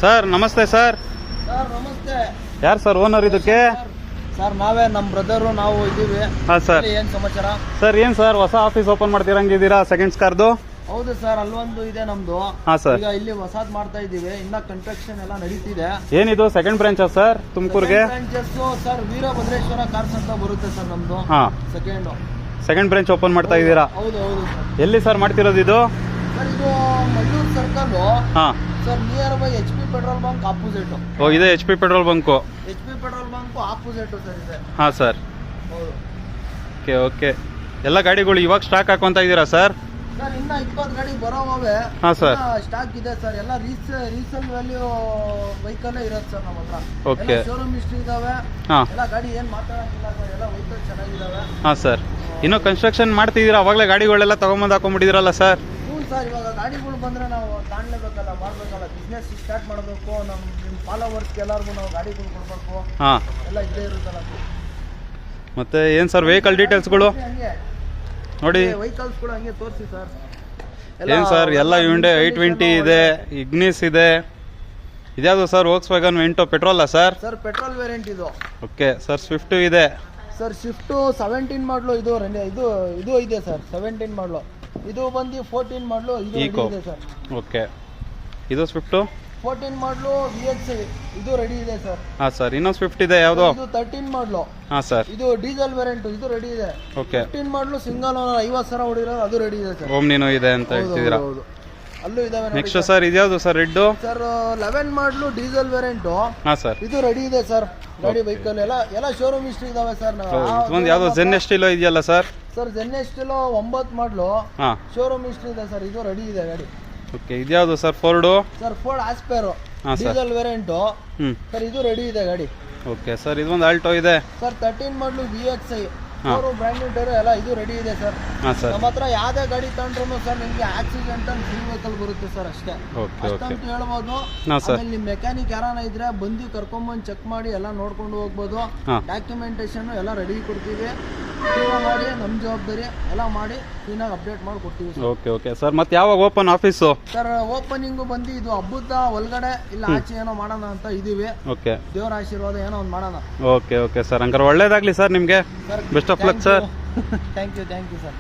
Sir ನಮಸ್ತೆ sir. Sir ನಮಸ್ತೆ. ಯಾರು ಸರ್ ಓನರ್ ಇದಕ್ಕೆ? ಸರ್ ನಾವೇ, ನಮ್ಮ ಬ್ರದರು ನಾವು ಇದೀವಿ. ಹಾಂ ಸರ್. ಏನ್ ಸಮಾಚಾರ ಸರ್? ಏನ್ ಸರ್ ಹೊಸ ಆಫೀಸ್ ಓಪನ್ ಮಾಡ್ತೀರಂಗಿದ್ದೀರಾ ಸೆಕೆಂಡ್ಸ್ ಕಾರ್ದು? ಹೌದು ಸರ್, ಅಲ್ಲೊಂದು ಇದೆ ನಮ್ದು. ಹಾಂ ಸರ್. ಈಗ ಇಲ್ಲಿ ಹೊಸದ್ ಮಾಡ್ತಾ ಇದೀವಿ, ಇನ್ನ ಕನ್ಸ್ಟ್ರಕ್ಷನ್ ಎಲ್ಲ ನಡೀತಿದೆ. ಏನಿದು ಸೆಕೆಂಡ್ ಬ್ರಾಂಚ್ ಸರ್ ತುಮಕೂರ್ಗೆ? ಬ್ರಾಂಚಸ್ ಸರ್ ವೀರಭದ್ರೇಶ್ವರ ಕಾರ್ಸ್ ಅಂತ ಬರುತ್ತೆ ಸರ್ ನಮ್ದು. ಹಾಂ, ಸೆಕೆಂಡ್ ಬ್ರಾಂಚ್ ಓಪನ್ ಮಾಡ್ತಾ ಇದ್ದೀರಾ? ಹೌದು ಹೌದು ಸರ್. ಎಲ್ಲಿ ಸರ್ ಮಾಡ್ತಿರೋದು ಇದು? ಸರ್ ಇದು ಮಲ್ಲೂರು ಸರ್ಕಲ್. ಹಾಂ sir near by HP petrol bunk opposite. ಓ, ಇದೆ HP petrol bunk? HP petrol bunk opposite sir ಇದೆ. ಹಾಂ ಸರ್. ಹೌದು. Okay okay. ಎಲ್ಲ ಗಾಡಿಗಳು ಇವಾಗ ಸ್ಟಾಕ್ ಹಾಕೊಂತ ಇದ್ದೀರಾ ಸರ್? ಸರ್ ಇನ್ನ 20 ಗಾಡಿ ಬರೋವೇ. ಹಾಂ ಸರ್. ಸ್ಟಾಕ್ ಇದೆ ಸರ್. ಎಲ್ಲ ರೀಸೇಲ್ ವ್ಯಾಲ್ಯೂ ವೆಹಿಕಲ್ ಇರುತ್ತೆ ಸರ್ ನಮ್ಮ ಹತ್ರ. ಓಕೆ. ಶೋರೂಮ್ ಹಿಸ್ಟ್ರಿ ಇದಾವೆ. ಹಾಂ. ಎಲ್ಲ ಗಾಡಿ ಏನ್ ಮಾತಾಡಂಗಿಲ್ಲ ಸರ್, ಎಲ್ಲ ವೆಹಿಕಲ್ ಚೆನ್ನಾಗಿದಾವೆ. ಹಾಂ ಸರ್. ಇನ್ನೂ ಕನ್ಸ್ಟ್ರಕ್ಷನ್ ಮಾಡ್ತಿದ್ದೀರಾ? ಅವಾಗಲೇ ಗಾಡಿಗಳೆಲ್ಲ ತಗೊಂಬಂದು ಹಾಕೊಂಡ್ಬಿಟ್ಟಿದ್ರಲ್ಲ ಸರ್? ಹ್ಞೂ ಸರ್, ಇವಾಗ ಗಾಡಿಗಳು ಬಂದ್ರೆ ನಾವು ತಾಣ್ಲೇಬೇಕಲ್ಲ, ಮಾಡ್ಬೇಕಲ್ಲ. ಬಿಸ್ನೆಸ್ ಸ್ಟಾರ್ಟ್ ಮಾಡಬೇಕು, ನಿಮ್ಮ ಫಾಲೋವರ್ಸ್ಗೆ ಎಲ್ಲರಿಗೂ ನಾವು ಗಾಡಿಗಳು ಕೊಡಬೇಕು. ಹಾಂ, ಎಲ್ಲ ಇದ್ದೇ ಇರುತ್ತಲ್ಲ. ಮತ್ತೆ ಏನು ಸರ್ ವೆಹಿಕಲ್ ಡೀಟೇಲ್ಸ್ಗಳು ಹಂಗೆ ನೋಡಿ. ವೆಹಿಕಲ್ಸ್ಗಳು ಹಂಗೆ ತೋರಿಸಿ ಸರ್. ಏನು ಸರ್ ಎಲ್ಲ Hyundai i20 ಇದೆ, ಇಗ್ನಿಸ್ ಇದೆ. ಇದ್ಯಾವುದು ಸರ್? ವೋಕ್ಸ್ ವ್ಯಾಗನ್ ವೆಂಟೋ ಪೆಟ್ರೋಲಾ ಸರ್? ಸರ್ ಪೆಟ್ರೋಲ್ ವೇರಿಯಂಟ್ ಇದು. Okay sir. ಸ್ವಿಫ್ಟ್ ಇದೆ ಸರ್. ಸ್ವಿಫ್ಟ್ 17 ಮಾಡಲು ಇದು ಇದು ಇದೆ ಸರ್. 17 ಮಾಡಲು ಇದು ಬಂದು 14 ಮಾಡಲು ಇದು ಈಕೋ ಇದೆ ಸರ್. ಓಕೆ. ಇದು ಸ್ವಿಫ್ಟು 14 ಮಾಡಲು VX ಇದು ರೆಡಿ ಇದೆ ಸರ್. ಹಾಂ ಸರ್. ಇನ್ನೊಂದು ಸ್ವಿಫ್ಟ್ ಇದೆ ಯಾವುದು? ಇದು 13 ಮಾಡಲು. ಹಾಂ ಸರ್. ಇದು ಡೀಸೆಲ್ ವೇರಿಯಂಟ್, ಇದು ರೆಡಿ ಇದೆ. ಓಕೆ. 15 ಮಾಡಲು ಸಿಂಗಲ್ 50,000 ಹೊಡಿರೋ ಅದು ರೆಡಿ ಇದೆ ಸರ್. ಓಮ್ನಿನೋ ಇದೆ ಅಂತ ಹೇಳ್ತಿದ್ದೀರಾ? ಹೌದು, ಅಲ್ಲೂ ಇದಾವೆ. ನೆಕ್ಸ್ಟ್ ಸರ್ ಇದ್ಯಾವುದು sir? Red sir 11 model diesel variant. ಹಾಂ ಸರ್. ಇದು ರೆಡಿ ಇದೆ ಸರ್. ಗಾಡಿ ವೆಹಿಕಲ್ ಎಲ್ಲ ಶೋರೂಮ್ ಹಿಸ್ಟ್ರಿ ಇದಾವೆ ಸರ್. ಒಂದು ಯಾವುದು ಜೆನ್ ಎಸ್ಟಿಲೋ ಇದೆಯಲ್ಲ sir? Sir Zen Estilo 9 model ಹಾಂ, ಶೋರೂಮ್ ಹಿಸ್ಟ್ರಿ ಇದೆ ಸರ್. ಇದು ರೆಡಿ ಇದೆ ಗಾಡಿ. ಓಕೆ. ಇದ್ಯಾವುದು sir? Ford? Sir Ford Aspire ಹಾಂ ಸರ್. Diesel variant. ಹ್ಞೂ ಸರ್ ಇದು ರೆಡಿ ಇದೆ ಗಾಡಿ. Okay sir. ಇದೊಂದು ಆಲ್ಟೋ ಇದೆ ಸರ್ 13 ಮಾಡಲು VXI ಹಾಂ. ಅವರು ಬ್ರ್ಯಾಂಡ್ ನ್ಯೂ ಟೈರ್ ಎಲ್ಲ ಇದು ರೆಡಿ ಇದೆ ಸರ್. ಹಾಂ ಸರ್. ನಮ್ಮ ಹತ್ರ ಯಾವ್ದೇ ಗಾಡಿ ತಗೊಂಡ್ರು ಸರ್ ನಿಮಗೆ ಆಕ್ಸಿಡೆಂಟ್ ಅಂತ ಫ್ರೀ ವೆಹಿಕಲ್ ಬರುತ್ತೆ ಸರ್, ಅಷ್ಟೇ. Okay okay. ಅಷ್ಟಂತ ಹೇಳ್ಬೋದು. ಹಾಂ ಸರ್. ಆಮೇಲೆ ನಿಮ್ಮ ಮೆಕ್ಯಾನಿಕ್ ಯಾರಾನ ಇದ್ರೆ ಬಂದು ಕರ್ಕೊಂಬಂದು ಚೆಕ್ ಮಾಡಿ ಎಲ್ಲ ನೋಡ್ಕೊಂಡು ಹೋಗ್ಬೋದು. ಹಾಂ. ಡಾಕ್ಯುಮೆಂಟೇಶನ್ ಎಲ್ಲ ರೆಡಿ ಕೊಡ್ತೀವಿ. ಕ್ಲೀನಾಗಿ ಮಾಡಿ, ನಮ್ಮ ಜವಾಬ್ದಾರಿ ಎಲ್ಲ ಮಾಡಿ ಕ್ಲೀನಾಗಿ ಅಪ್ಡೇಟ್ ಮಾಡಿ ಕೊಡ್ತೀವಿ ಸರ್. Okay okay sir. ಮತ್ತೆ ಯಾವಾಗ ಓಪನ್ ಆಫೀಸು? ಸರ್ ಓಪನಿಂಗು ಬಂದು ಇದು ಹಬ್ಬದ ಒಳಗಡೆ ಇಲ್ಲ ಆಚೆ ಏನೋ ಮಾಡೋಣ ಅಂತ ಇದೀವಿ. ಓಕೆ. ದೇವರ ಆಶೀರ್ವಾದ ಏನೋ ಒಂದು ಮಾಡೋಣ. Okay okay sir. ಹಂಗಾರೆ ಒಳ್ಳೇದಾಗಲಿ ಸರ್ ನಿಮಗೆ. Best of luck sir. Thank you sir.